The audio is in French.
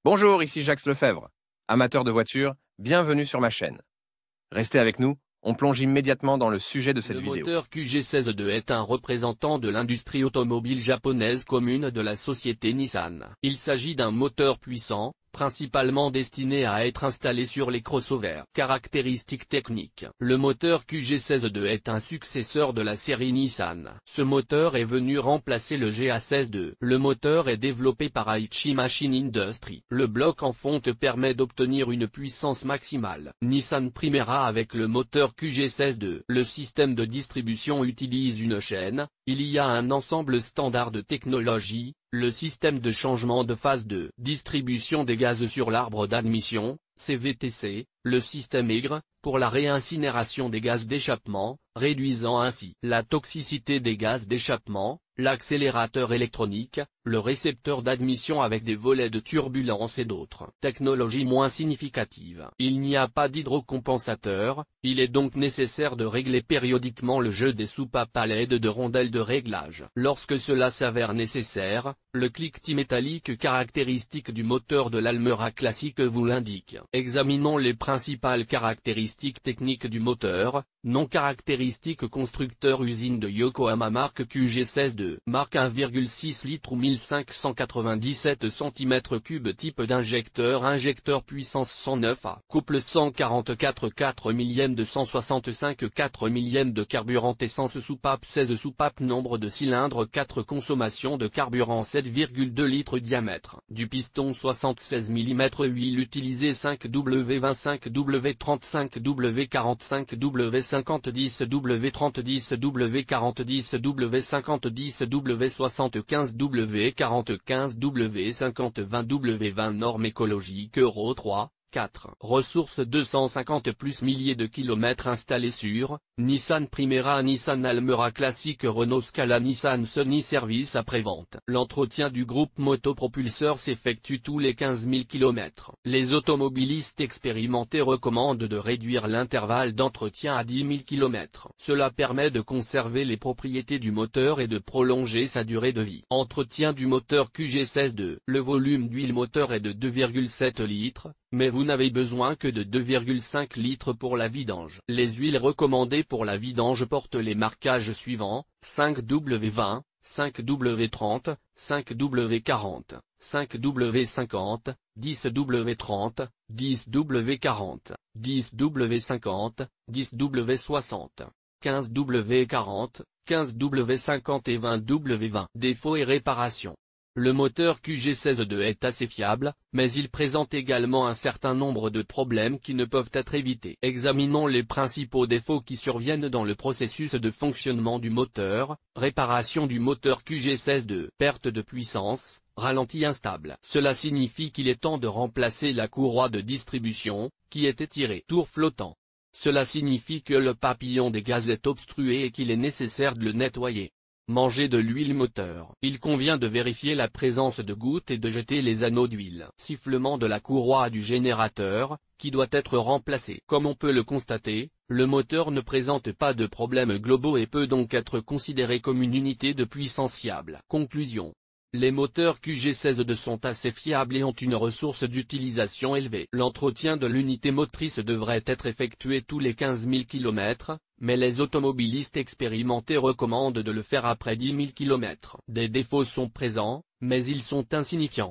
Bonjour, ici Jacques Lefebvre. Amateur de voitures, bienvenue sur ma chaîne. Restez avec nous, on plonge immédiatement dans le sujet de cette vidéo. Le moteur QG16-2 est un représentant de l'industrie automobile japonaise commune de la société Nissan. Il s'agit d'un moteur puissant, principalement destiné à être installé sur les crossovers. Caractéristiques techniques. Le moteur QG16-2 est un successeur de la série Nissan. Ce moteur est venu remplacer le GA16-2. Le moteur est développé par Aichi Machine Industry. Le bloc en fonte permet d'obtenir une puissance maximale. Nissan Primera avec le moteur QG16-2. Le système de distribution utilise une chaîne. Il y a un ensemble standard de technologie. Le système de changement de phase de distribution des gaz sur l'arbre d'admission, CVTC, le système aigre, pour la réincinération des gaz d'échappement, réduisant ainsi la toxicité des gaz d'échappement, l'accélérateur électronique, le récepteur d'admission avec des volets de turbulence et d'autres technologies moins significatives. Il n'y a pas d'hydrocompensateur, il est donc nécessaire de régler périodiquement le jeu des soupapes à l'aide de rondelles de réglage. Lorsque cela s'avère nécessaire, le cliquetis métallique caractéristique du moteur de l'Almera classique vous l'indique. Examinons les principales caractéristiques techniques du moteur. Non caractéristiques constructeur usine de Yokohama marque QG16-2, marque 1,6 litres ou 1597 cm3 type d'injecteur injecteur puissance 109 A, couple 144 4 millième de 165 4 millième de carburant essence soupape 16 soupape nombre de cylindres 4 consommation de carburant 7,2 litres diamètre, du piston 76 mm huile utilisée 5W 25W 35W 45W 50-10W 30-10W 40-10W 50-10W 75W 40-15W 50-20W 20 normes écologiques Euro 3. 4. Ressources 250 plus milliers de kilomètres installés sur Nissan Primera, Nissan Almera classique, Renault Scala, Nissan Sunny service après-vente. L'entretien du groupe motopropulseur s'effectue tous les 15 000 km. Les automobilistes expérimentés recommandent de réduire l'intervalle d'entretien à 10 000 km. Cela permet de conserver les propriétés du moteur et de prolonger sa durée de vie. Entretien du moteur QG16-2. Le volume d'huile moteur est de 2,7 litres. Mais vous n'avez besoin que de 2,5 litres pour la vidange. Les huiles recommandées pour la vidange portent les marquages suivants, 5W20, 5W30, 5W40, 5W50, 10W30, 10W40, 10W50, 10W60, 15W40, 15W50 et 20W20. Défauts et réparations. Le moteur QG16-2 est assez fiable, mais il présente également un certain nombre de problèmes qui ne peuvent être évités. Examinons les principaux défauts qui surviennent dans le processus de fonctionnement du moteur. Réparation du moteur QG16-2. Perte de puissance, ralenti instable. Cela signifie qu'il est temps de remplacer la courroie de distribution, qui est étirée. Tour flottant. Cela signifie que le papillon des gaz est obstrué et qu'il est nécessaire de le nettoyer. Manger de l'huile moteur. Il convient de vérifier la présence de gouttes et de jeter les anneaux d'huile. Sifflement de la courroie du générateur, qui doit être remplacé. Comme on peut le constater, le moteur ne présente pas de problèmes globaux et peut donc être considéré comme une unité de puissance fiable. Conclusion. Les moteurs QG16-2 sont assez fiables et ont une ressource d'utilisation élevée. L'entretien de l'unité motrice devrait être effectué tous les 15 000 km, mais les automobilistes expérimentés recommandent de le faire après 10 000 km. Des défauts sont présents, mais ils sont insignifiants.